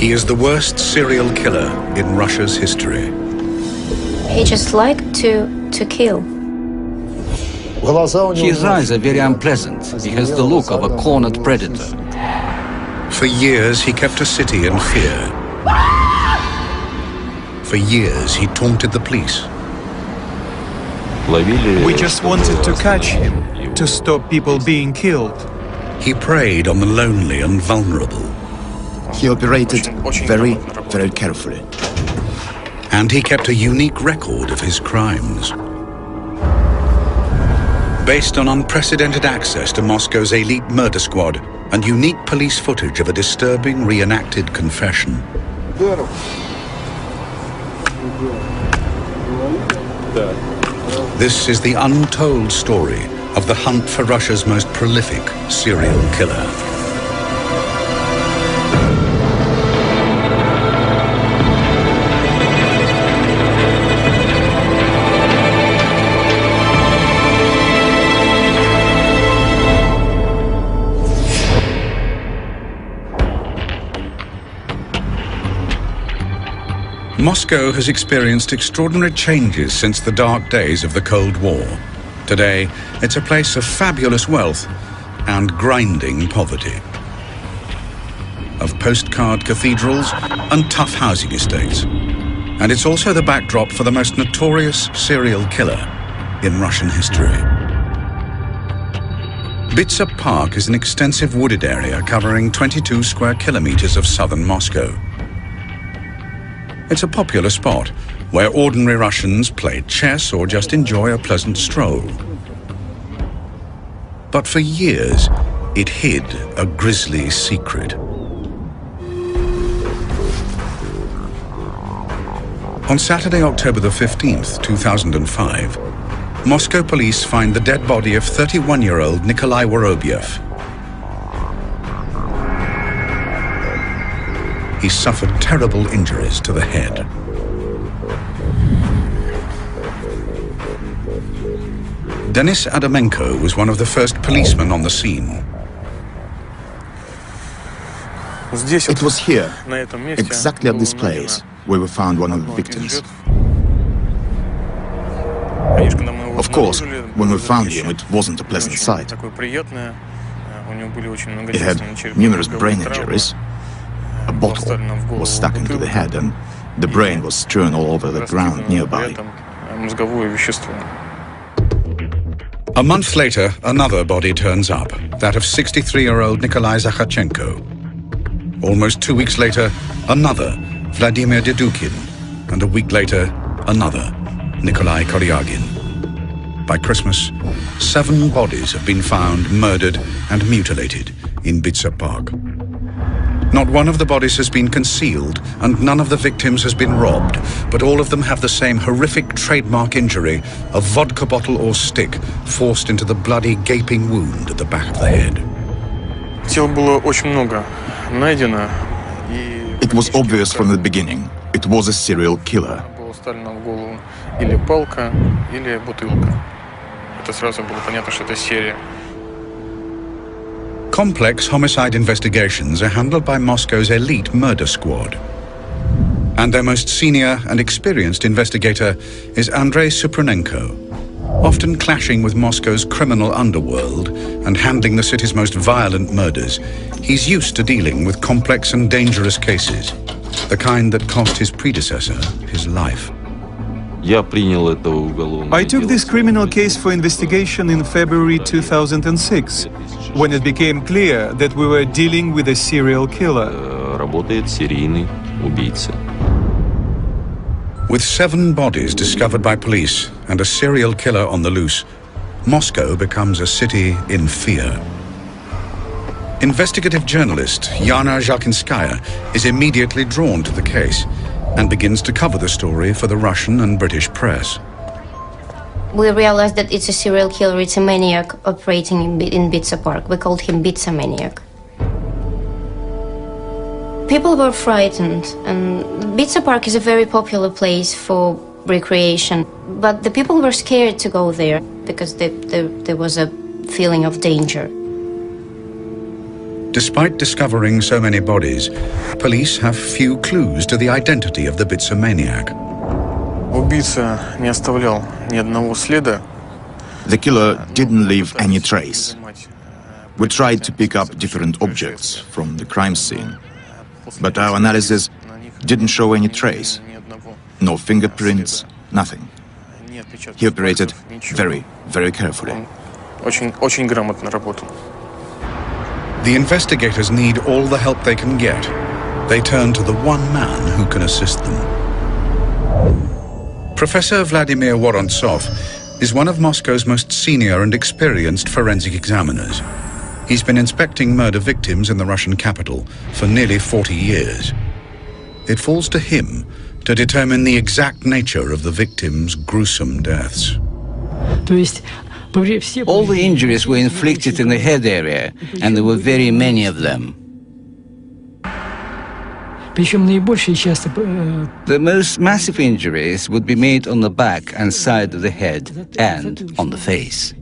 He is the worst serial killer in Russia's history. He just liked to kill. His eyes are very unpleasant. He has the look of a cornered predator. For years, he kept a city in fear. For years, he taunted the police. We just wanted to catch him, to stop people being killed. He preyed on the lonely and vulnerable. He operated very, very carefully. And he kept a unique record of his crimes. Based on unprecedented access to Moscow's elite murder squad and unique police footage of a disturbing reenacted confession. This is the untold story of the hunt for Russia's most prolific serial killer. Moscow has experienced extraordinary changes since the dark days of the Cold War. Today, it's a place of fabulous wealth and grinding poverty, of postcard cathedrals and tough housing estates. And it's also the backdrop for the most notorious serial killer in Russian history. Bitsa Park is an extensive wooded area covering 22 square kilometers of southern Moscow. It's a popular spot where ordinary Russians play chess or just enjoy a pleasant stroll. But for years, it hid a grisly secret. On Saturday, October the 15th, 2005, Moscow police find the dead body of 31-year-old Nikolai Worobyev. He suffered terrible injuries to the head. Denis Adamenko was one of the first policemen on the scene. It was here, exactly at this place, where we found one of the victims. Of course, when we found him, it wasn't a pleasant sight. He had numerous brain injuries. A bottle was stuck into the head and the brain was strewn all over the ground nearby. A month later, another body turns up, that of 63-year-old Nikolai Zakhachenko. Almost 2 weeks later, another, Vladimir Dedukin, and a week later, another, Nikolai Koryagin. By Christmas, 7 bodies have been found murdered and mutilated in Bitsa Park. Not one of the bodies has been concealed, and none of the victims has been robbed, but all of them have the same horrific trademark injury, a vodka bottle or stick forced into the bloody gaping wound at the back of the head. It was obvious from the beginning. It was a serial killer. Complex homicide investigations are handled by Moscow's elite murder squad. And their most senior and experienced investigator is Andrei Supranenko. Often clashing with Moscow's criminal underworld and handling the city's most violent murders, he's used to dealing with complex and dangerous cases, the kind that cost his predecessor his life. I took this criminal case for investigation in February 2006, when it became clear that we were dealing with a serial killer. With 7 bodies discovered by police and a serial killer on the loose, Moscow becomes a city in fear. Investigative journalist Yana Zhalkinskaya is immediately drawn to the case and begins to cover the story for the Russian and British press. We realized that it's a serial killer, it's a maniac operating in Bitsa Park. We called him Bitsa Maniac. People were frightened, and Bitsa Park is a very popular place for recreation, but the people were scared to go there because there was a feeling of danger. Despite discovering so many bodies, police have few clues to the identity of the Bitsa maniac. Убийца не оставлял ни одного следа. The killer didn't leave any trace. We tried to pick up different objects from the crime scene, but our analysis didn't show any trace. No fingerprints, nothing. He operated very, very carefully. Очень грамотно работал. The investigators need all the help they can get. They turn to the one man who can assist them. Professor Vladimir Vorontsov is one of Moscow's most senior and experienced forensic examiners. He's been inspecting murder victims in the Russian capital for nearly 40 years. It falls to him to determine the exact nature of the victims' gruesome deaths. All the injuries were inflicted in the head area, and there were very many of them. The most massive injuries would be made on the back and side of the head and on the face.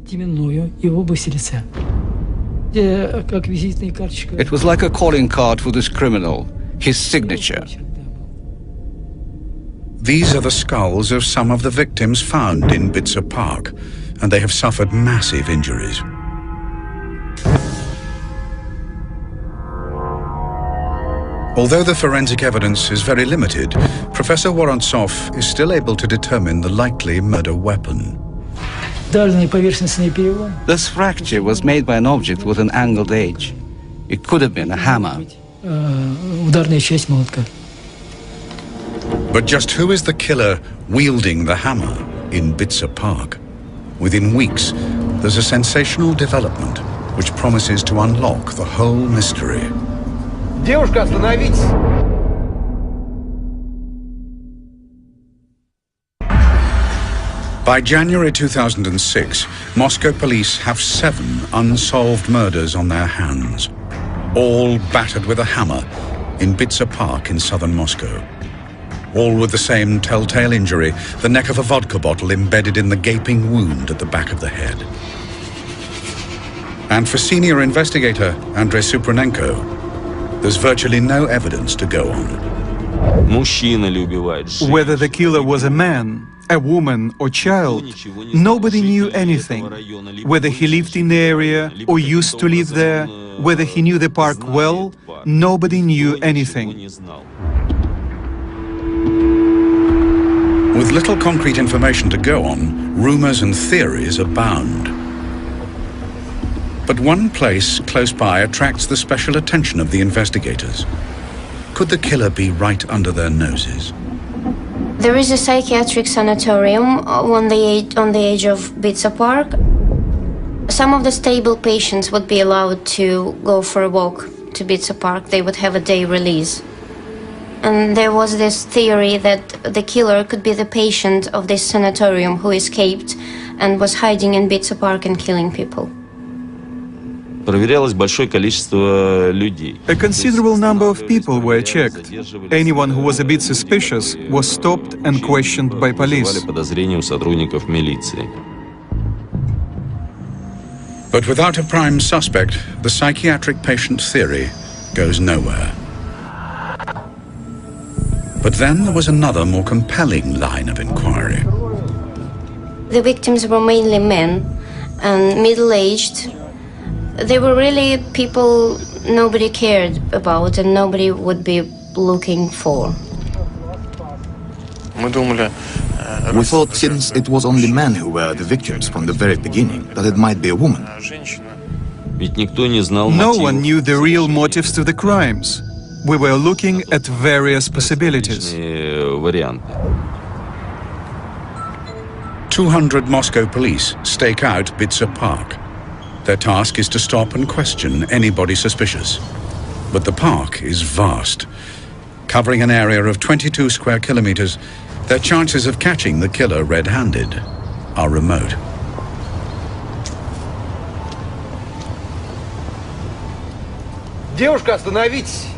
It was like a calling card for this criminal, his signature. These are the skulls of some of the victims found in Bitsa Park, and they have suffered massive injuries. Although the forensic evidence is very limited, Professor Vorontsov is still able to determine the likely murder weapon. This fracture was made by an object with an angled edge. It could have been a hammer. But just who is the killer wielding the hammer in Bitsa Park? Within weeks, there's a sensational development which promises to unlock the whole mystery. Девушка, остановитесь! By January 2006, Moscow police have 7 unsolved murders on their hands, all battered with a hammer in Bitsa Park in southern Moscow. All with the same telltale injury, the neck of a vodka bottle embedded in the gaping wound at the back of the head. And for senior investigator Andrei Supranenko, there's virtually no evidence to go on. Whether the killer was a man, a woman or child, nobody knew anything. Whether he lived in the area or used to live there, whether he knew the park well, nobody knew anything. With little concrete information to go on, rumors and theories abound. But one place close by attracts the special attention of the investigators. Could the killer be right under their noses? There is a psychiatric sanatorium on the edge of Bitsa Park. Some of the stable patients would be allowed to go for a walk to Bitsa Park. They would have a day release. And there was this theory that the killer could be the patient of this sanatorium who escaped and was hiding in Bitsa Park and killing people. A considerable number of people were checked. Anyone who was a bit suspicious was stopped and questioned by police. But without a prime suspect, the psychiatric patient theory goes nowhere. But then there was another, more compelling line of inquiry. The victims were mainly men and middle-aged. They were really people nobody cared about and nobody would be looking for. We thought, since it was only men who were the victims from the very beginning, that it might be a woman. No one knew the real motives to the crimes. We were looking at various possibilities. 200 Moscow police stake out Bitsa Park. Their task is to stop and question anybody suspicious. But the park is vast. Covering an area of 22 square kilometers, their chances of catching the killer red-handed are remote. Девушка, остановитесь!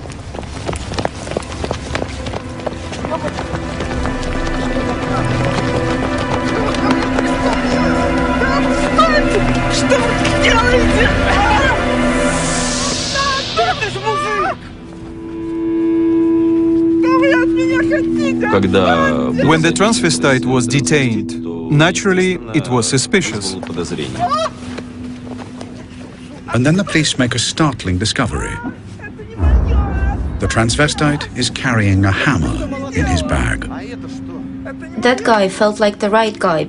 Что вы делаете? When the transvestite was detained, naturally, it was suspicious. And then the police make a startling discovery. The transvestite is carrying a hammer in his bag. That guy felt like the right guy.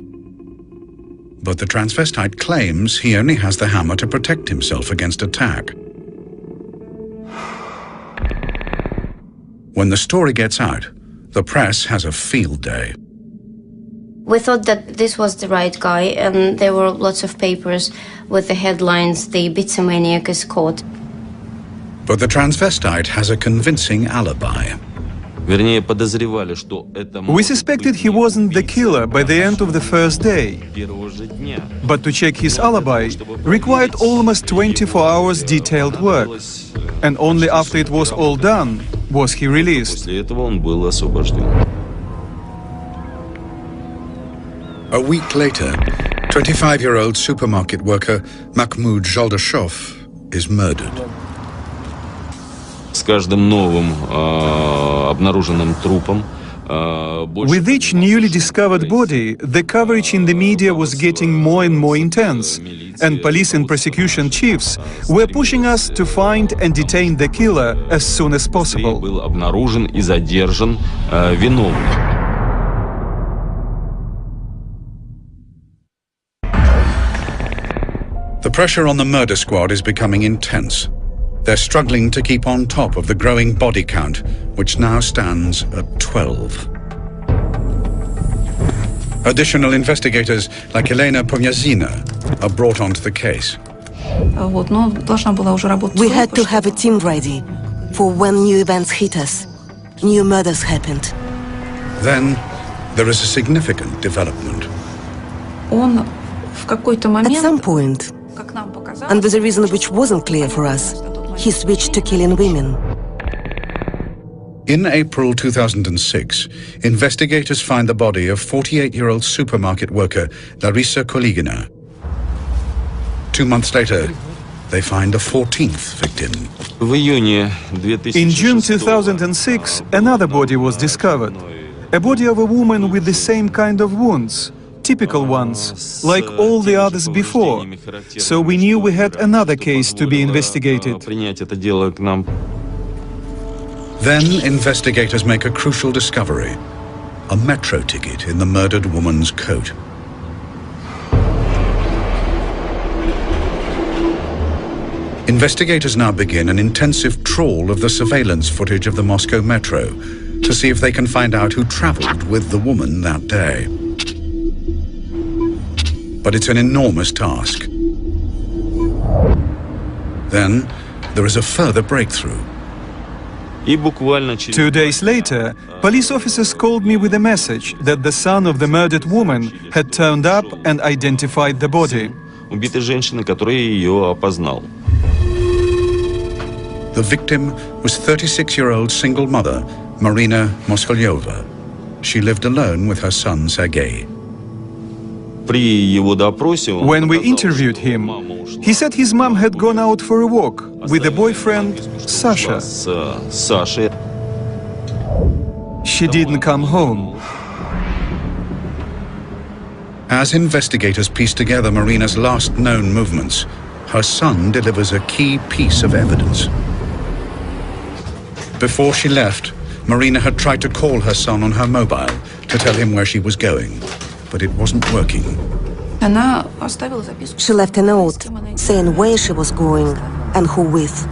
But the transvestite claims he only has the hammer to protect himself against attack. When the story gets out, the press has a field day. We thought that this was the right guy, and there were lots of papers with the headlines, "The Ibiza-maniac is caught." But the transvestite has a convincing alibi. We suspected he wasn't the killer by the end of the first day. But to check his alibi required almost 24 hours detailed work. And only after it was all done was he released. A week later, 25-year-old supermarket worker Mahmoud Joldashov is murdered. With each newly discovered body, the coverage in the media was getting more and more intense, and police and prosecution chiefs were pushing us to find and detain the killer as soon as possible. The pressure on the murder squad is becoming intense. They're struggling to keep on top of the growing body count, which now stands at 12. Additional investigators like Elena Pomyazina are brought onto the case. We had to have a team ready for when new events hit us. New murders happened. Then there is a significant development. At some point, and with a reason which wasn't clear for us, he switched to killing women. In April 2006, investigators find the body of 48-year-old supermarket worker Larisa Koligina. 2 months later, they find a 14th victim. In June 2006, another body was discovered. A body of a woman with the same kind of wounds. Typical ones, like all the others before. So we knew we had another case to be investigated. Then investigators make a crucial discovery: a metro ticket in the murdered woman's coat. Investigators now begin an intensive trawl of the surveillance footage of the Moscow metro to see if they can find out who traveled with the woman that day. But it's an enormous task. Then there is a further breakthrough. 2 days later, police officers called me with a message that the son of the murdered woman had turned up and identified the body. The victim was 36-year-old single mother, Marina Moskolyova. She lived alone with her son, Sergei. When we interviewed him, he said his mom had gone out for a walk with a boyfriend, Sasha. She didn't come home. As investigators piece together Marina's last known movements, her son delivers a key piece of evidence. Before she left, Marina had tried to call her son on her mobile to tell him where she was going, but it wasn't working. She left a note saying where she was going and who with.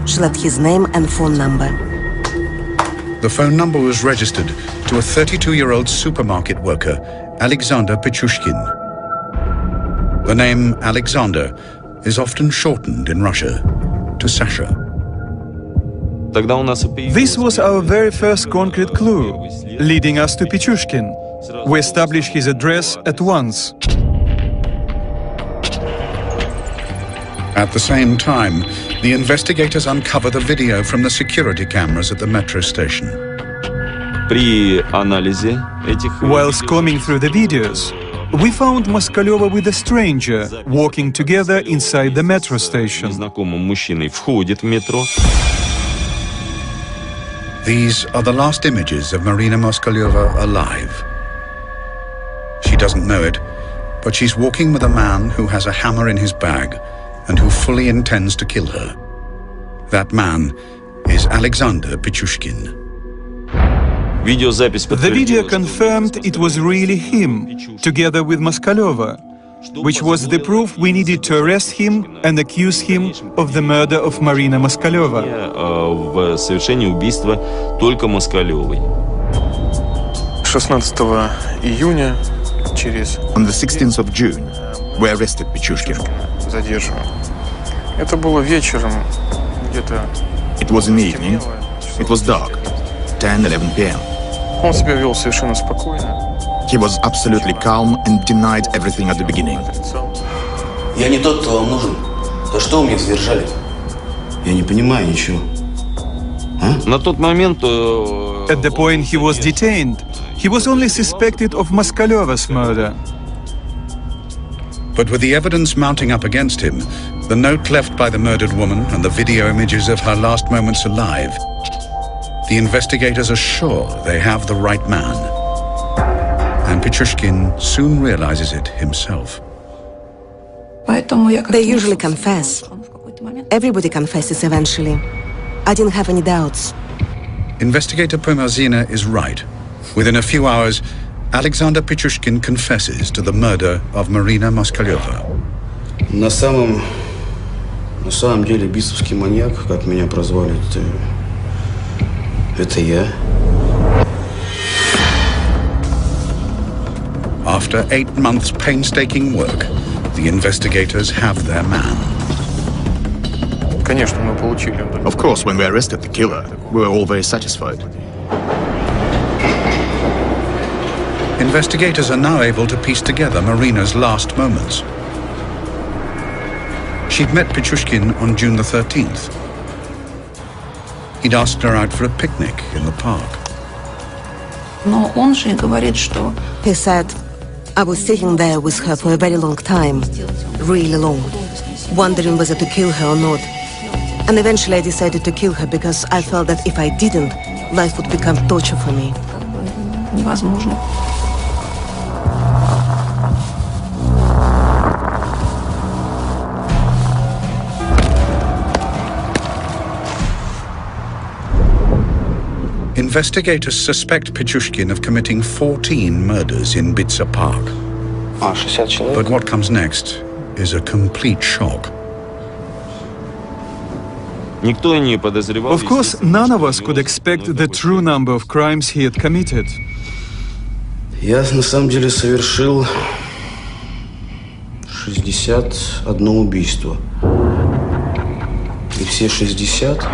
She left his name and phone number. The phone number was registered to a 32-year-old supermarket worker, Alexander Pichushkin. The name Alexander is often shortened in Russia to Sasha. This was our very first concrete clue, leading us to Pichushkin. We established his address at once. At the same time, the investigators uncover the video from the security cameras at the metro station. While combing through the videos, we found Moskolyova with a stranger walking together inside the metro station. The These are the last images of Marina Moskalyova alive. She doesn't know it, but she's walking with a man who has a hammer in his bag and who fully intends to kill her. That man is Alexander Pichushkin. The video confirmed it was really him, together with Moskalyova, which was the proof we needed to arrest him and accuse him of the murder of Marina Moskalyova. В совершении убийства только Москалевой. 16 июня через... On the 16th of June, we arrested Pichushkin. Задерживаем. Это было вечером, где-то... It was in the evening. It was dark, 10-11 p.m. Он себя вел совершенно спокойно. He was absolutely calm and denied everything at the beginning. Я не тот, кто вам нужен. За что вы меня задержали? Я не понимаю ничего. На тот момент... At the point he was detained, he was only suspected of Moskalyova's murder. But with the evidence mounting up against him, the note left by the murdered woman and the video images of her last moments alive, the investigators are sure they have the right man. And Pichushkin soon realizes it himself. They usually confess. Everybody confesses eventually. I didn't have any doubts. Investigator Pomazina is right. Within a few hours, Alexander Pichushkin confesses to the murder of Marina Moskalyova. На самом деле битцевский маньяк, как меня прозвали, это я. After 8 months' painstaking work, the investigators have their man. Конечно, мы получили. Of course, when we arrested the killer, we were all very satisfied. Investigators are now able to piece together Marina's last moments. She'd met Pichushkin on June the 13th. He'd asked her out for a picnic in the park. He said, I was sitting there with her for a very long time, really long, wondering whether to kill her or not. And eventually I decided to kill her because I felt that if I didn't, life would become torture for me. Investigators suspect Pichushkin of committing 14 murders in Bitsa Park. But what comes next is a complete shock. Of course, none of us could expect the true number of crimes he had committed. Я на самом деле совершил 61 убийство. И все 60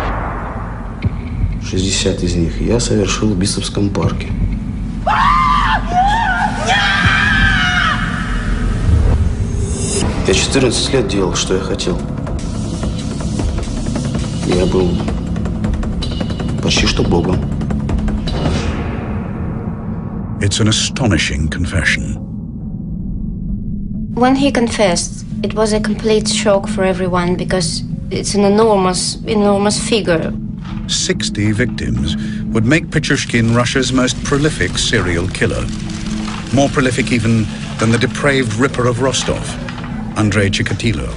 из них я совершил в Битцевском парке. Я 14 лет делал, что я хотел. Я был почти что Богом. It's an astonishing confession. When he confessed, it was a complete shock for everyone because it's an enormous figure. 60 victims would make Pichushkin Russia's most prolific serial killer. More prolific even than the depraved ripper of Rostov, Andrei Chikatilo.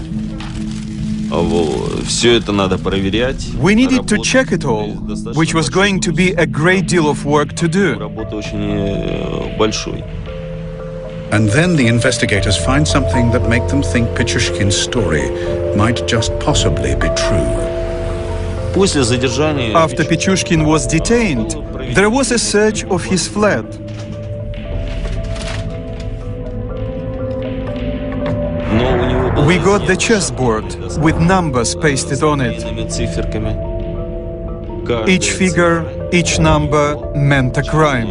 We needed to check it all, which was going to be a great deal of work to do. And then the investigators find something that make them think Pichushkin's story might just possibly be true. After Pichushkin was detained, there was a search of his flat. We got the chessboard with numbers pasted on it. Each figure, each number meant a crime.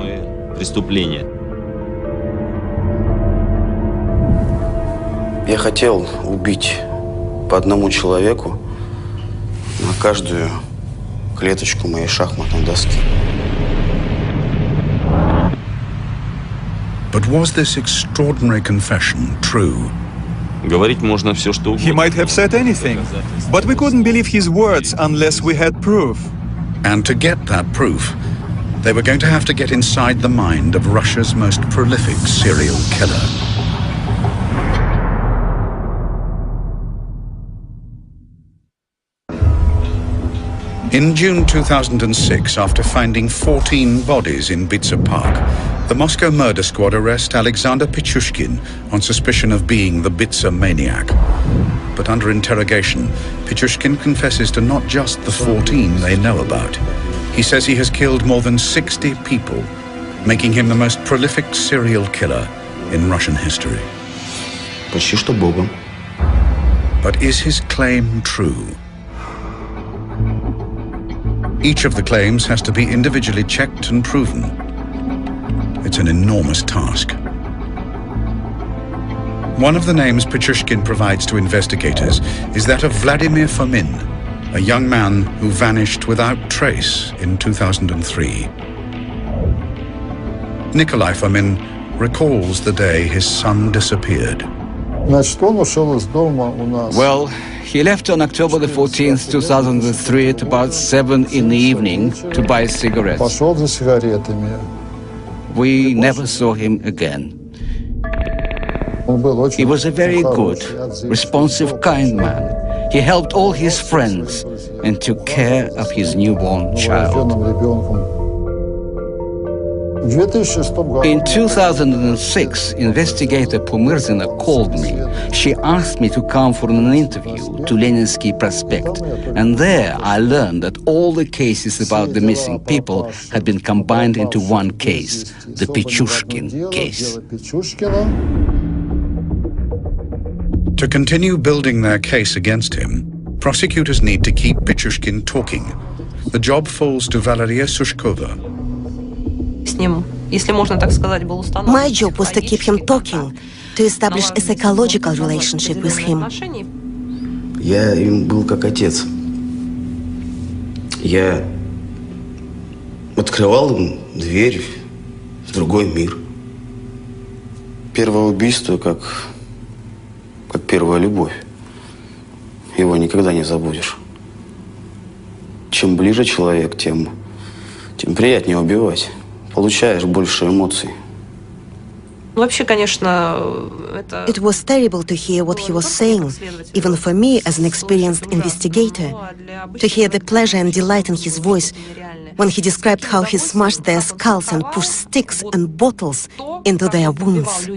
Я хотел убить по одному человеку на каждую клеточку моей шахматной доски. But was this extraordinary confession true? He might have said anything, but we couldn't believe his words unless we had proof. And to get that proof, They were going to have to get inside the mind of Russia's most prolific serial killer. In June 2006, after finding 14 bodies in Bitsa Park, the Moscow murder squad arrest Alexander Pichushkin on suspicion of being the Bitsa maniac. But under interrogation, Pichushkin confesses to not just the 14 they know about. He says he has killed more than 60 people, making him the most prolific serial killer in Russian history. Почти что Богом. But is his claim true? Each of the claims has to be individually checked and proven. It's an enormous task. One of the names Pichushkin provides to investigators is that of Vladimir Fomin, a young man who vanished without trace in 2003. Nikolai Fomin recalls the day his son disappeared. Well, he left on October the 14th, 2003 at about 7 in the evening to buy cigarettes. We never saw him again. He was a very good, responsive, kind man. He helped all his friends and took care of his newborn child. In 2006, investigator Pumyrzina called me. She asked me to come for an interview to Leninsky Prospect. And there I learned that all the cases about the missing people had been combined into one case, the Pichushkin case. To continue building their case against him, prosecutors need to keep Pichushkin talking. The job falls to Valeria Sushkova. My job was to keep him talking, to establish a psychological relationship with him. Я им был как отец. Я открывал им дверь в другой мир. Первое убийство как первая любовь. Его никогда не забудешь. Чем ближе человек, тем приятнее убивать. Получаешь больше эмоций. It was terrible to hear what he was saying, even for me as an experienced investigator, to hear the pleasure and delight in his voice when he described how he smashed their skulls and pushed sticks and bottles into their wounds.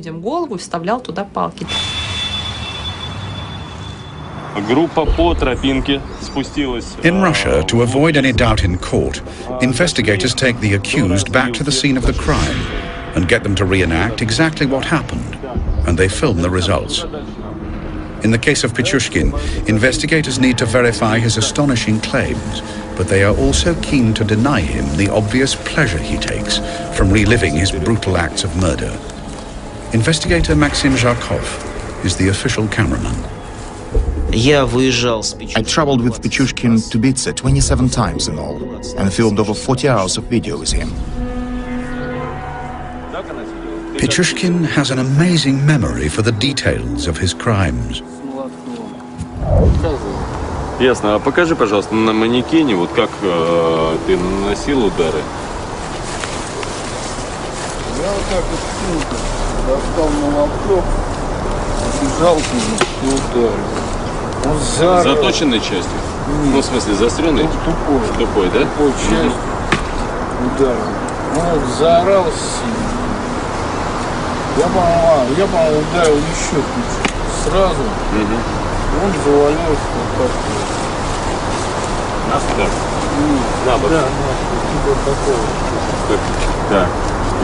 In Russia, to avoid any doubt in court, investigators take the accused back to the scene of the crime and get them to reenact exactly what happened, and they film the results. In the case of Pichushkin, investigators need to verify his astonishing claims, but they are also keen to deny him the obvious pleasure he takes from reliving his brutal acts of murder. Investigator Maxim Zharkov is the official cameraman. I traveled with Pichushkin to Bitsa 27 times in all, and filmed over 40 hours of video with him. Pichushkin has an amazing memory for the details of his crimes. Ясно. А покажи, пожалуйста, на манекене, вот как ты наносил удары. Я вот так вот достал молоток, бежал и ударил. Он заорал. Заточенной частью? Ну, в смысле, заостренной? Тупой. Тупой, да? Тупой часть ударил. Он вот заорал сильно. Я, по-моему, ударил еще сразу. Он завалился вот так вот. Нас так? На бок? Да, типа такого. Так,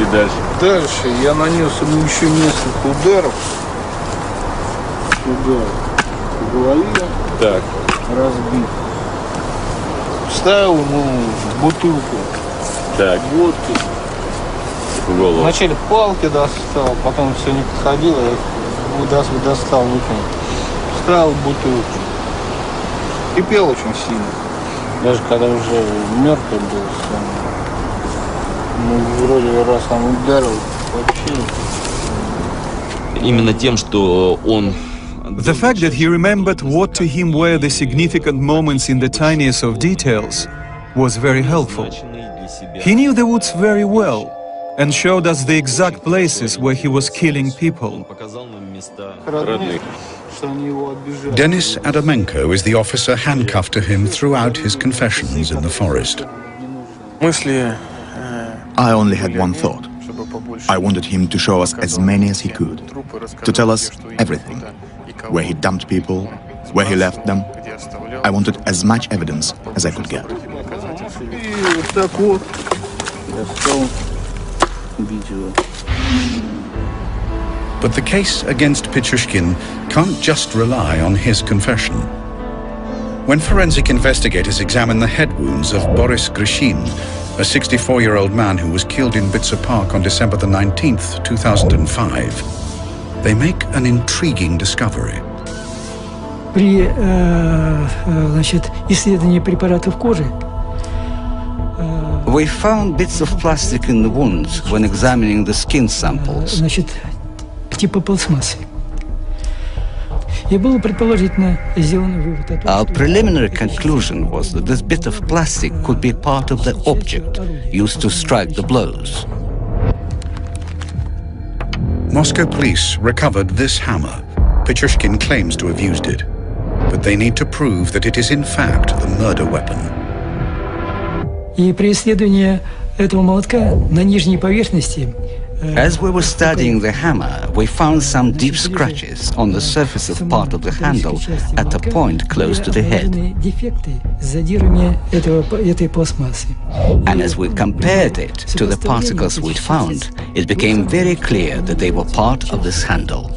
и дальше? Дальше я нанес ему еще несколько ударов. Туда. В голове. Так. Разбит. Вставил ему бутылку. Так. Водки. В голову. Вначале палки достал, потом все не подходило, я достал, выкинул. Вставил бутылку. Кипел очень сильно. Даже когда уже мертвый был сам. Ну, вроде раз там ударил, вообще. Именно тем, что он... The fact that he remembered what to him were the significant moments in the tiniest of details was very helpful. He knew the woods very well and showed us the exact places where he was killing people. Denis Adamenko is the officer handcuffed to him throughout his confessions in the forest. I only had one thought. I wanted him to show us as many as he could, to tell us everything, where he dumped people, where he left them. I wanted as much evidence as I could get. But the case against Pichushkin can't just rely on his confession. When forensic investigators examine the head wounds of Boris Grishin, a 64-year-old man who was killed in Bitsa Park on December the 19th, 2005, they make an intriguing discovery. При исследовании препаратов кожи we found bits of plastic in the wounds when examining the skin samples. Типа пластмассы. Our preliminary conclusion was that this bit of plastic could be part of the object used to strike the blows. Moscow police recovered this hammer. Pichushkin claims to have used it, but they need to prove that it is in fact the murder weapon. И при исследовании этого молотка на нижней поверхности As we were studying the hammer, we found some deep scratches on the surface of part of the handle at a point close to the head. And as we compared it to the particles we'd found, it became very clear that they were part of this handle.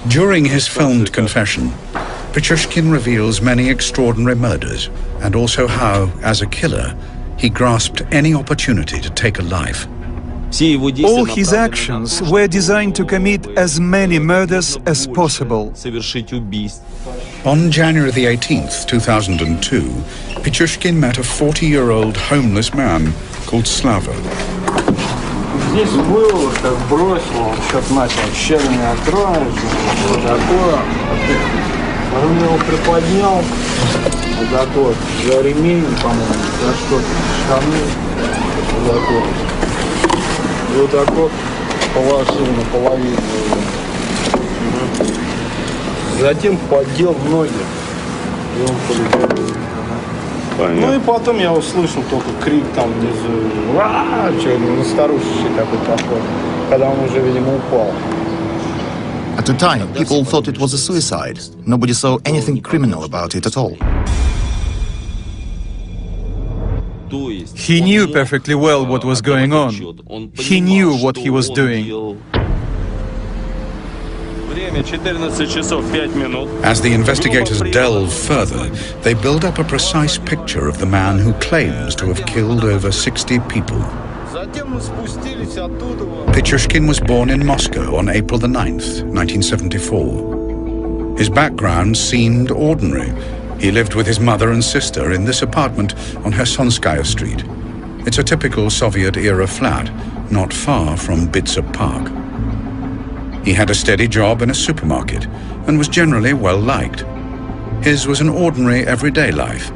During his filmed confession, Pichushkin reveals many extraordinary murders and also how, as a killer, he grasped any opportunity to take a life. All his actions were designed to commit as many murders as possible. On January the 18th, 2002, Pichushkin met a 40-year-old homeless man called Slava. Здесь был, так бросил, он что-то начал щелами оттроить, вот такое. Он его приподнял, вот такой, за ремень, по-моему, за что-то, штаны, вот такой. И вот так вот положил наполовину его. Затем поддел ноги, и он полетел. Ну и потом я услышал только крик там внизу, на старушечий такой похож, когда он уже, видимо, упал. At the time, people thought it was a suicide. Nobody saw anything criminal about it at all. He knew perfectly well what was going on. He knew what he was doing. As the investigators delve further, they build up a precise picture of the man who claims to have killed over 60 people. Pichushkin was born in Moscow on April the 9th, 1974. His background seemed ordinary. He lived with his mother and sister in this apartment on Hersonskaya Street. It's a typical Soviet-era flat, not far from Bitsa Park. He had a steady job in a supermarket and was generally well-liked. His was an ordinary, everyday life.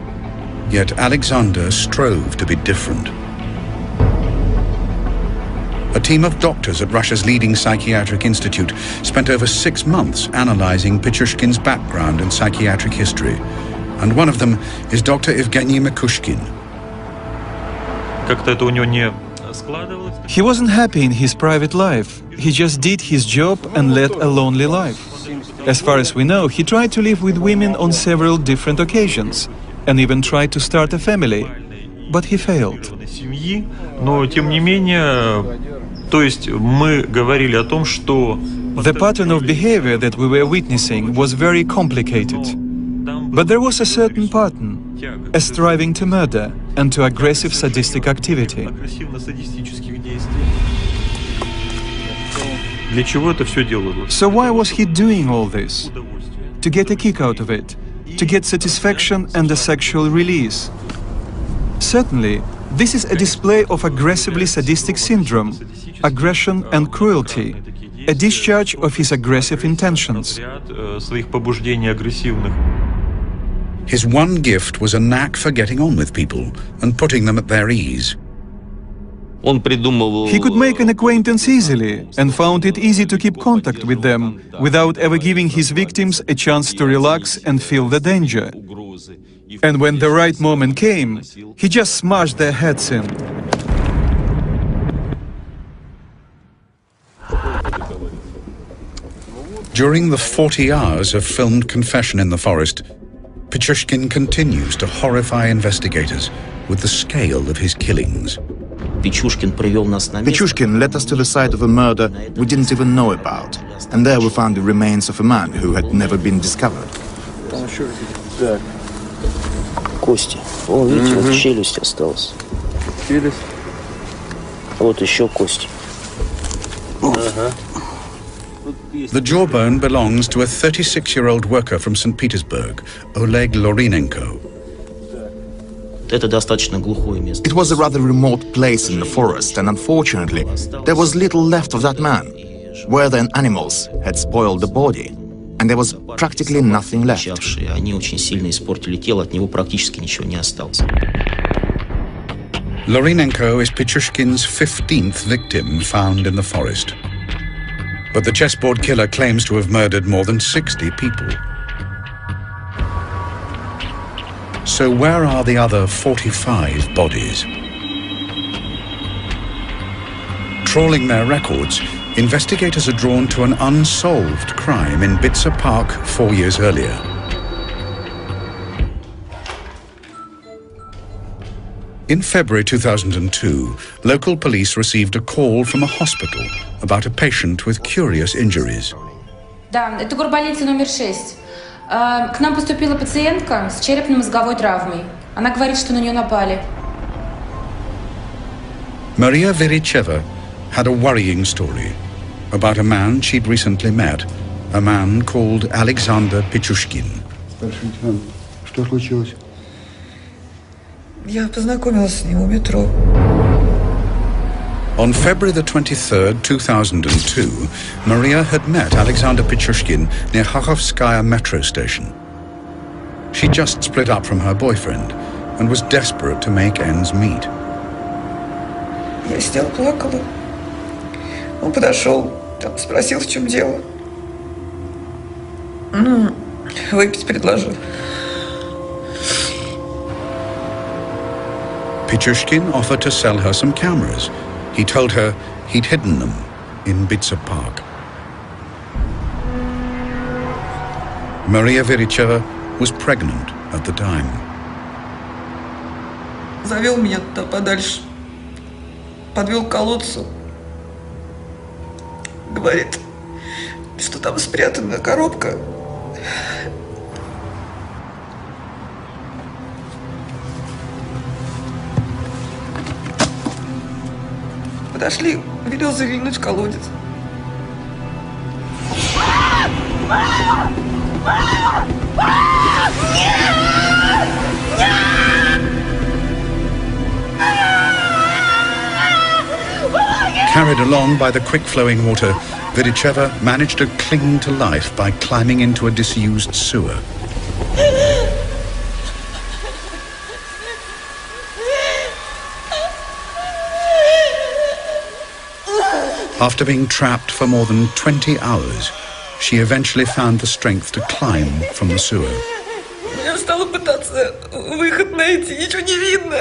Yet Alexander strove to be different. A team of doctors at Russia's leading psychiatric institute spent over 6 months analyzing Pichushkin's background and psychiatric history. And one of them is Dr. Evgeny Mikushkin. He wasn't happy in his private life. He just did his job and led a lonely life. As far as we know, he tried to live with women on several different occasions and even tried to start a family, but he failed. The pattern of behavior that we were witnessing was very complicated. But there was a certain pattern, a striving to murder and to aggressive sadistic activity. So why was he doing all this? To get a kick out of it, to get satisfaction and a sexual release. Certainly, This is a display of aggressively sadistic syndrome, aggression and cruelty, a discharge of his aggressive intentions. His one gift was a knack for getting on with people and putting them at their ease. He could make an acquaintance easily and found it easy to keep contact with them without ever giving his victims a chance to relax and feel the danger. And when the right moment came, he just smashed their heads in. During the 40 hours of filmed confession in the forest, Pichushkin continues to horrify investigators with the scale of his killings. Pichushkin led us to the site of a murder we didn't even know about, and there we found the remains of a man who had never been discovered. Кости. О, видите, вот челюсть осталась. Челюсть. Вот еще кости. Ага. The jawbone belongs to a 36-year-old worker from St. Petersburg, Oleg Lorinenko. It was a rather remote place in the forest, and unfortunately, there was little left of that man. Weather and animals had spoiled the body, and there was practically nothing left. Lorinenko is Pichushkin's 15th victim found in the forest. But the chessboard killer claims to have murdered more than 60 people. So where are the other 45 bodies? Trawling their records, investigators are drawn to an unsolved crime in Bitsa Park 4 years earlier. In February 2002, local police received a call from a hospital about a patient with curious injuries. Да, это горбольница номер 6. К нам поступила пациентка с черепно-мозговой травмой. Она говорит, что на нее напали. Maria Viricheva had a worrying story about a man she'd recently met, a man called Alexander Pichushkin. Что случилось? Я познакомилась с ним у метро. On February the 23rd, 2002, Maria had met Alexander Pichushkin near Kharkovskaya metro station. She just split up from her boyfriend and was desperate to make ends meet. Я сидела, плакала. Он подошел, спросил, в чем дело. Выпить предложил. Pichushkin offered to sell her some cameras. He told her he'd hidden them in Bitsa Park. Maria Viricheva was pregnant at the time. Завел меня туда подальше. Подвел к колодцу. Говорит, что там спрятана коробка. Подошли, велел заглянуть в колодец. Carried along by the quick-flowing water, Viricheva managed to cling to life by climbing into a disused sewer. After being trapped for more than 20 hours, she eventually found the strength to climb from the sewer. Я стала пытаться выход найти, ничего не видно.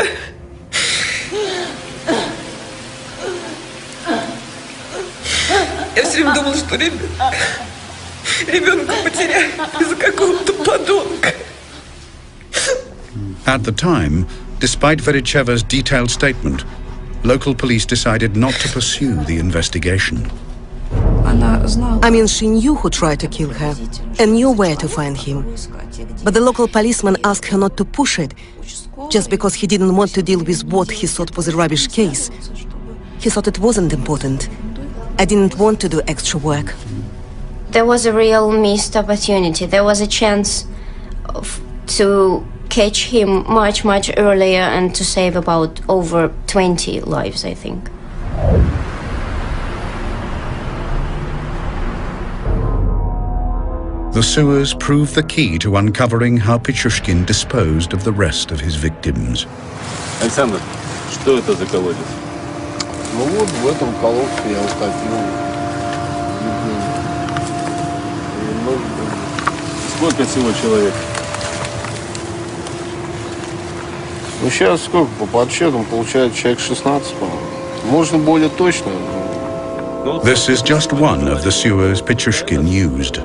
Я все время думала, что ребенка потеряю из-за какого-то подонка. At the time, despite Viricheva's detailed statement, local police decided not to pursue the investigation. I mean, she knew who tried to kill her and knew where to find him. But the local policeman asked her not to push it, just because he didn't want to deal with what he thought was a rubbish case. He thought it wasn't important. I didn't want to do extra work. There was a real missed opportunity. There was a chance to catch him much, much earlier and to save about over 20 lives, I think. The sewers prove the key to uncovering how Pichushkin disposed of the rest of his victims. Александр, что это за колодец? Ну вот в этом колодце я утопил людей. Сколько всего человек? Ну сейчас сколько по подсчетам получается человек 16, по-моему. Можно более точно. This is just one of the sewers Pichushkin used.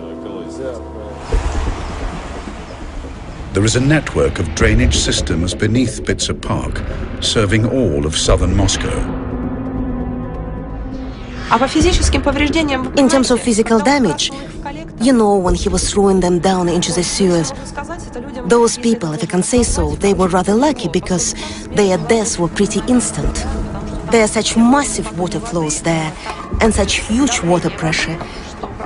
There is a network of drainage systems beneath Bitsa Park, serving all of southern Moscow. In terms of physical damage, you know, when he was throwing them down into the sewers, those people, if I can say so, they were rather lucky because their deaths were pretty instant. There are such massive water flows there and such huge water pressure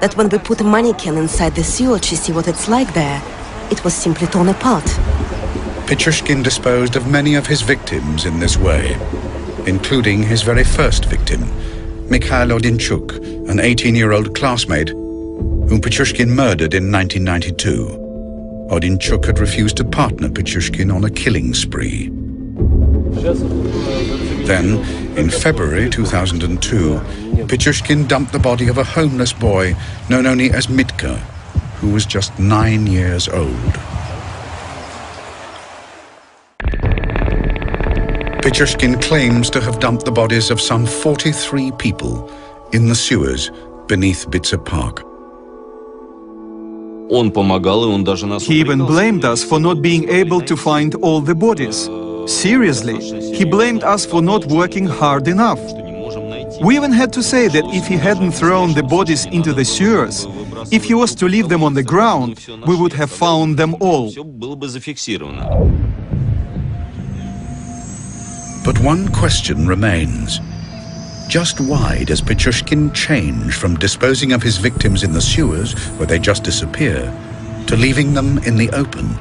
that when we put a mannequin inside the sewer to see what it's like there, it was simply torn apart. Pichushkin disposed of many of his victims in this way, including his very first victim, Mikhail Odinchuk, an 18-year-old classmate whom Pichushkin murdered in 1992. Odinchuk had refused to partner Pichushkin on a killing spree. Then, in February 2002, Pichushkin dumped the body of a homeless boy known only as Mitka, who was just 9 years old. Pichushkin claims to have dumped the bodies of some 43 people in the sewers beneath Bitsa Park. He even blamed us for not being able to find all the bodies. Seriously, he blamed us for not working hard enough. We even had to say that if he hadn't thrown the bodies into the sewers, if he was to leave them on the ground, we would have found them all. But one question remains. Just why does Pichushkin change from disposing of his victims in the sewers, where they just disappear, to leaving them in the open,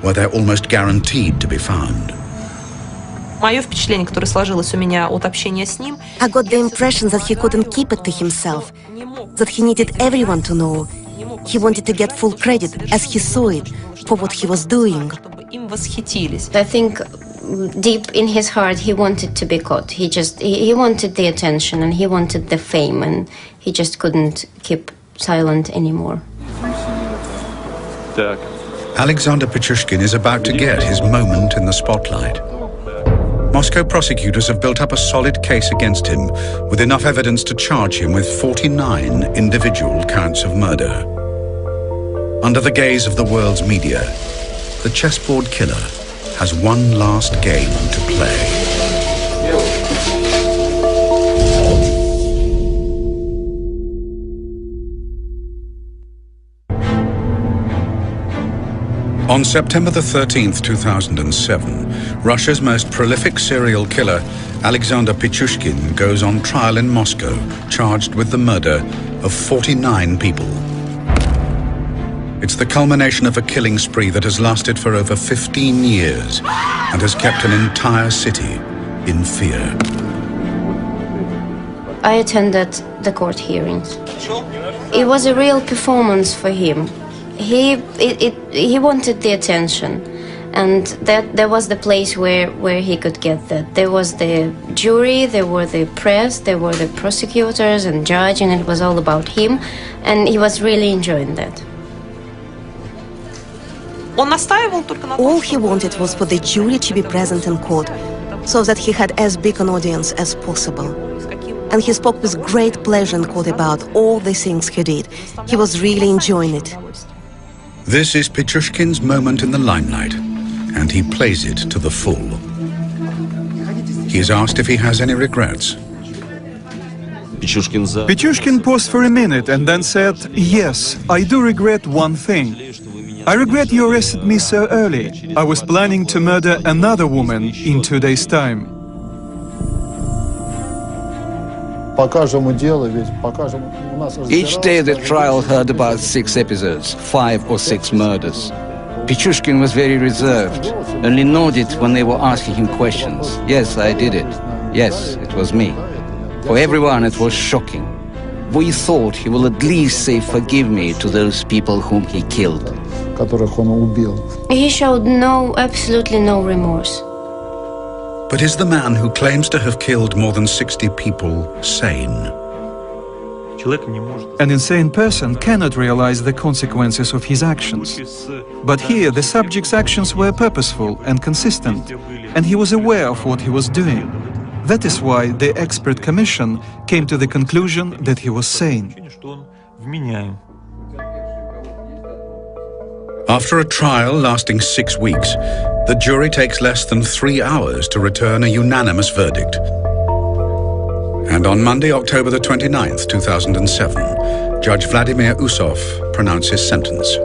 where they're almost guaranteed to be found? I got the impression that he couldn't keep it to himself, that he needed everyone to know. He wanted to get full credit, as he saw it, for what he was doing. I think deep in his heart he wanted to be caught. He wanted the attention and he wanted the fame, and he just couldn't keep silent anymore. Alexander Pichushkin is about to get his moment in the spotlight. Moscow prosecutors have built up a solid case against him, with enough evidence to charge him with 49 individual counts of murder. Under the gaze of the world's media, the chessboard killer has one last game to play. On September the 13th, 2007, Russia's most prolific serial killer, Alexander Pichushkin, goes on trial in Moscow, charged with the murder of 49 people. It's the culmination of a killing spree that has lasted for over 15 years and has kept an entire city in fear. I attended the court hearings. It was a real performance for him. He wanted the attention, and that was the place where he could get that. There was the jury, there were the press, there were the prosecutors and judge, and it was all about him, and he was really enjoying that. All he wanted was for the jury to be present in court, so that he had as big an audience as possible. And he spoke with great pleasure in court about all the things he did. He was really enjoying it. This is Pichushkin's moment in the limelight, and he plays it to the full. He is asked if he has any regrets. Pichushkin paused for a minute and then said, "Yes, I do regret one thing. I regret you arrested me so early. I was planning to murder another woman in 2 days' time." Each day the trial heard about 6 episodes, 5 or 6 murders. Pichushkin was very reserved, only nodded when they were asking him questions. Yes, I did it. Yes, it was me. For everyone, it was shocking. We thought he will at least say forgive me to those people whom he killed. He showed absolutely no remorse. But is the man who claims to have killed more than 60 people sane? An insane person cannot realize the consequences of his actions. But here, the subject's actions were purposeful and consistent, and he was aware of what he was doing. That is why the expert commission came to the conclusion that he was sane. After a trial lasting 6 weeks, the jury takes less than 3 hours to return a unanimous verdict. And on Monday, October the 29th, 2007, Judge Vladimir Usov pronounces sentence.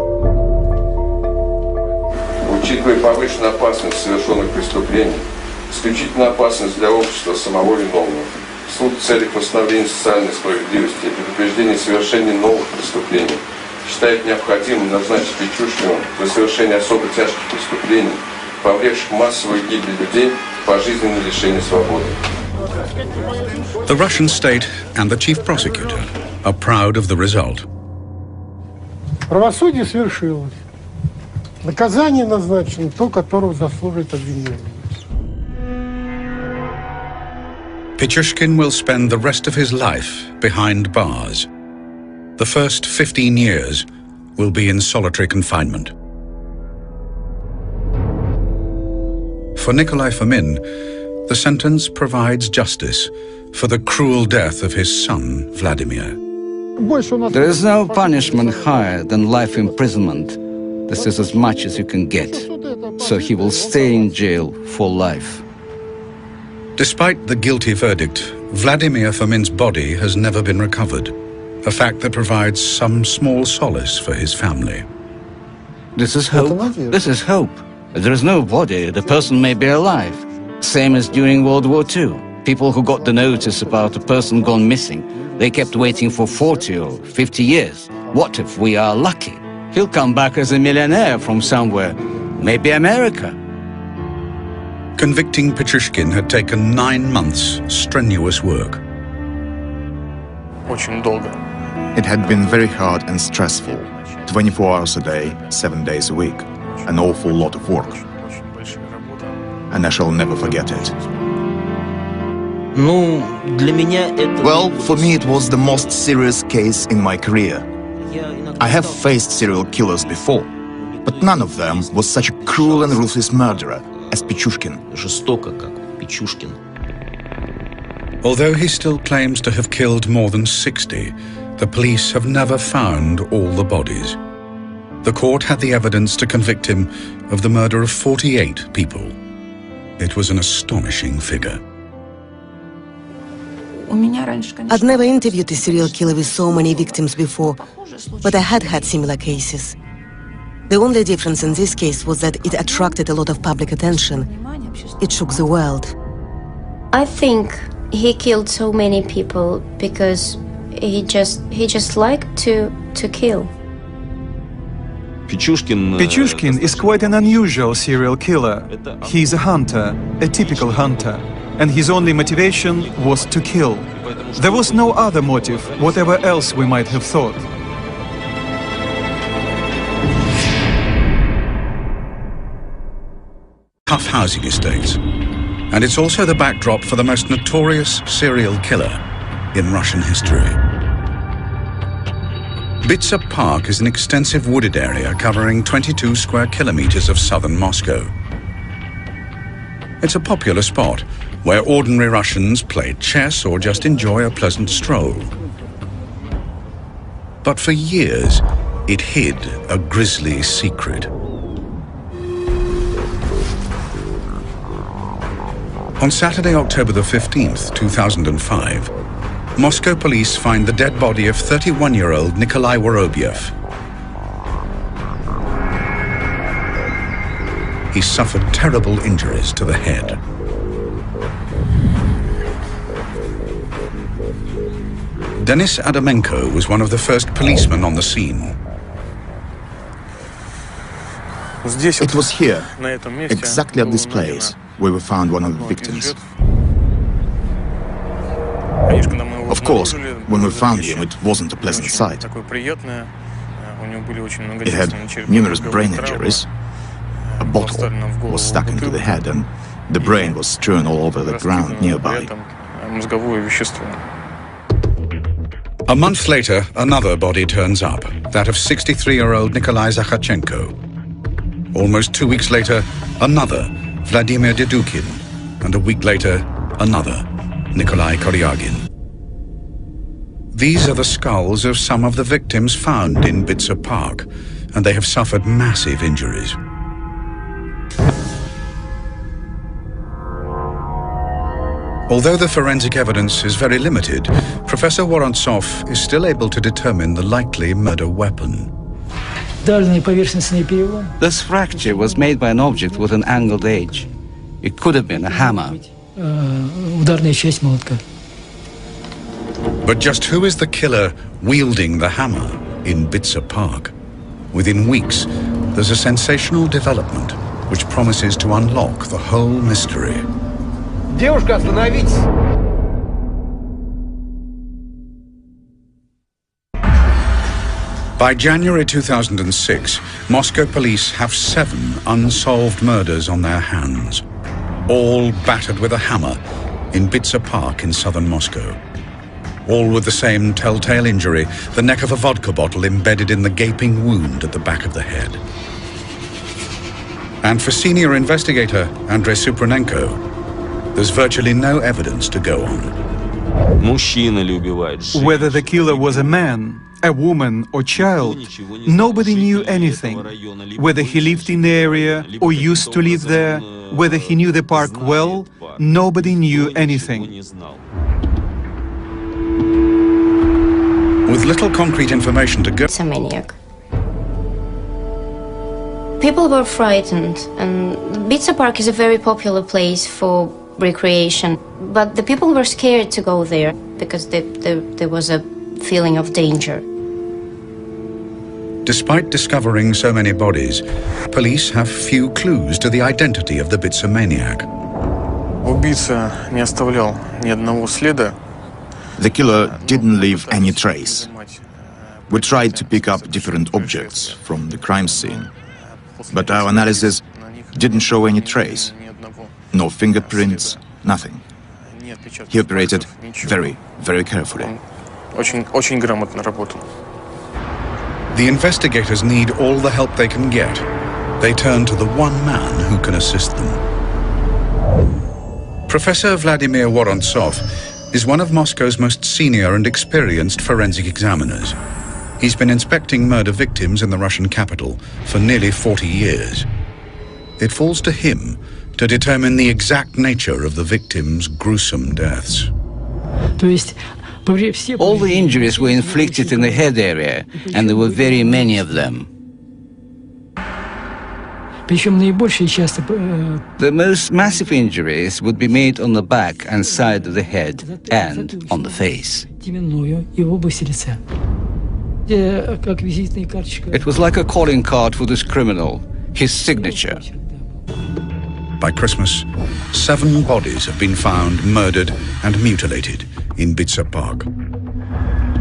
Учитывая повышенную опасность совершенных преступлений, исключительно опасность для общества самого виновного, суд в целях восстановления социальной справедливости и предупреждения совершения новых преступлений считает необходимым назначить Пичушкину за совершение особо тяжких преступлений, повлекших массовую гибель людей, пожизненное лишение свободы. The Russian state and the chief prosecutor are proud of the result. Правосудие свершилось. Наказание назначено то, которого заслуживает обвиняемый. Pichushkin will spend the rest of his life behind bars. The first 15 years will be in solitary confinement. For Nikolai Fomin, the sentence provides justice for the cruel death of his son, Vladimir. There is no punishment higher than life imprisonment. This is as much as you can get. So he will stay in jail for life. Despite the guilty verdict, Vladimir Fomin's body has never been recovered, a fact that provides some small solace for his family. This is hope. This is hope. If there is no body, the person may be alive. Same as during World War II. People who got the notice about a person gone missing, they kept waiting for 40 or 50 years. What if we are lucky? He'll come back as a millionaire from somewhere, maybe America. Convicting Pichushkin had taken 9 months strenuous work. It had been very hard and stressful. 24 hours a day, 7 days a week. An awful lot of work. And I shall never forget it. Well, for me it was the most serious case in my career. I have faced serial killers before, but none of them was such a cruel and ruthless murderer as Pichushkin. Although he still claims to have killed more than 60, the police have never found all the bodies. The court had the evidence to convict him of the murder of 48 people. It was an astonishing figure. I'd never interviewed a serial killer with so many victims before, but I had had similar cases. The only difference in this case was that it attracted a lot of public attention. It shook the world. I think he killed so many people because he just liked to kill. Pichushkin is quite an unusual serial killer. He is a hunter, a typical hunter, and his only motivation was to kill. There was no other motive, whatever else we might have thought. Tough housing estates, and it's also the backdrop for the most notorious serial killer in Russian history. Bitsa Park is an extensive wooded area covering 22 square kilometers of southern Moscow. It's a popular spot where ordinary Russians play chess or just enjoy a pleasant stroll. But for years, it hid a grisly secret. On Saturday, October the 15th, 2005, Moscow police find the dead body of 31-year-old Nikolai Worobyev. He suffered terrible injuries to the head. Denis Adamenko was one of the first policemen on the scene. It was here, exactly at this place, where we found one of the victims. Of course, when we found him, it wasn't a pleasant sight. He had numerous brain injuries. A bottle was stuck into the head, and the brain was strewn all over the ground nearby. A month later, another body turns up, that of 63-year-old Nikolai Zakhachenko. Almost 2 weeks later, another, Vladimir Dedukin, and a week later, another, Nikolai Koryagin. These are the skulls of some of the victims found in Bitsa Park, and they have suffered massive injuries. Although the forensic evidence is very limited, Professor Vorontsov is still able to determine the likely murder weapon. This fracture was made by an object with an angled edge. It could have been a hammer. But just who is the killer wielding the hammer in Bitsa Park? Within weeks, there's a sensational development which promises to unlock the whole mystery. Девушка, остановитесь! By January 2006, Moscow police have 7 unsolved murders on their hands, all battered with a hammer in Bitsa Park in southern Moscow. All with the same telltale injury, the neck of a vodka bottle embedded in the gaping wound at the back of the head. And for senior investigator Andrei Supranenko, there's virtually no evidence to go on. Whether the killer was a man, a woman or child, nobody knew anything. Whether he lived in the area or used to live there, whether he knew the park well, nobody knew anything. With little concrete information to go... It's a maniac. People were frightened, and Bitsa Park is a very popular place for recreation, but the people were scared to go there because there was a feeling of danger. Despite discovering so many bodies, police have few clues to the identity of the Bitsa maniac. The killer didn't leave any trace. We tried to pick up different objects from the crime scene, but our analysis didn't show any trace. No fingerprints, nothing. He operated very, very carefully. The investigators need all the help they can get. They turn to the one man who can assist them. Professor Vladimir Vorontsov is one of Moscow's most senior and experienced forensic examiners. He's been inspecting murder victims in the Russian capital for nearly 40 years. It falls to him to determine the exact nature of the victims' gruesome deaths. All the injuries were inflicted in the head area, and there were very many of them. The most massive injuries would be made on the back and side of the head and on the face. It was like a calling card for this criminal, his signature. By Christmas, 7 bodies have been found murdered and mutilated in Bitsa Park.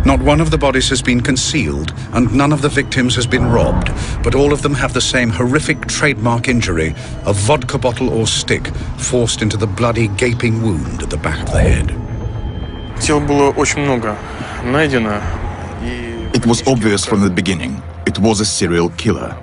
Not one of the bodies has been concealed, and none of the victims has been robbed, but all of them have the same horrific trademark injury, a vodka bottle or stick forced into the bloody gaping wound at the back of the head. It was obvious from the beginning. It was a serial killer.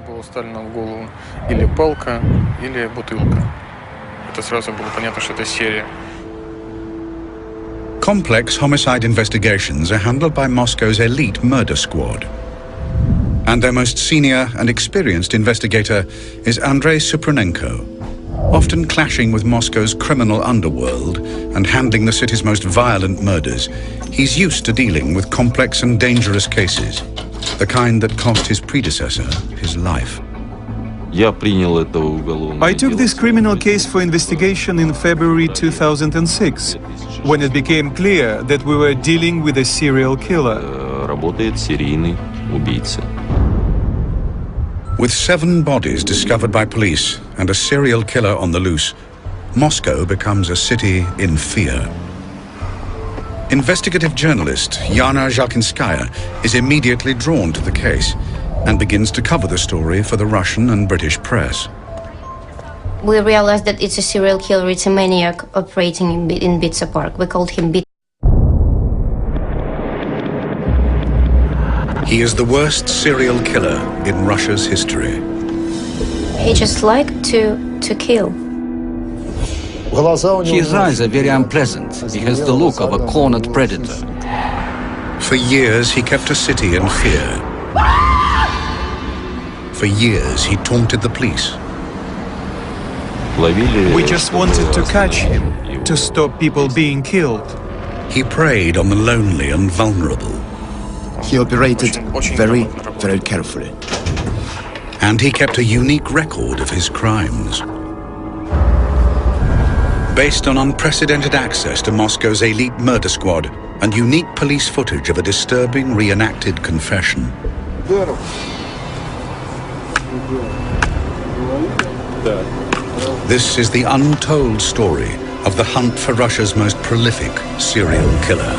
Complex homicide investigations are handled by Moscow's elite murder squad. And their most senior and experienced investigator is Andrei Supranenko. Often clashing with Moscow's criminal underworld and handling the city's most violent murders, he's used to dealing with complex and dangerous cases, the kind that cost his predecessor his life. I took this criminal case for investigation in February 2006, when it became clear that we were dealing with a serial killer. With 7 bodies discovered by police and a serial killer on the loose, Moscow becomes a city in fear. Investigative journalist Yana Zhalkinskaya is immediately drawn to the case and begins to cover the story for the Russian and British press. We realized that it's a serial killer, it's a maniac operating in Bitsa Park. We called him Bit. He is the worst serial killer in Russia's history. He just liked to kill. His eyes are very unpleasant. He has the look of a cornered predator. For years, he kept a city in fear. For years, he taunted the police. We just wanted to catch him, to stop people being killed. He preyed on the lonely and vulnerable. He operated very, very carefully. And he kept a unique record of his crimes. Based on unprecedented access to Moscow's elite murder squad and unique police footage of a disturbing reenacted confession. This is the untold story of the hunt for Russia's most prolific serial killer.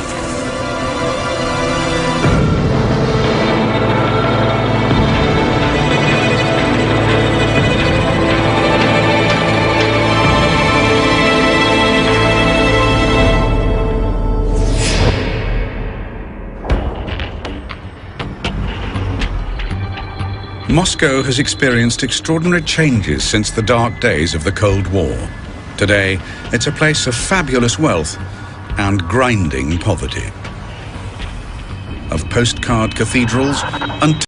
Moscow has experienced extraordinary changes since the dark days of the Cold War. Today, it's a place of fabulous wealth and grinding poverty. Of postcard cathedrals and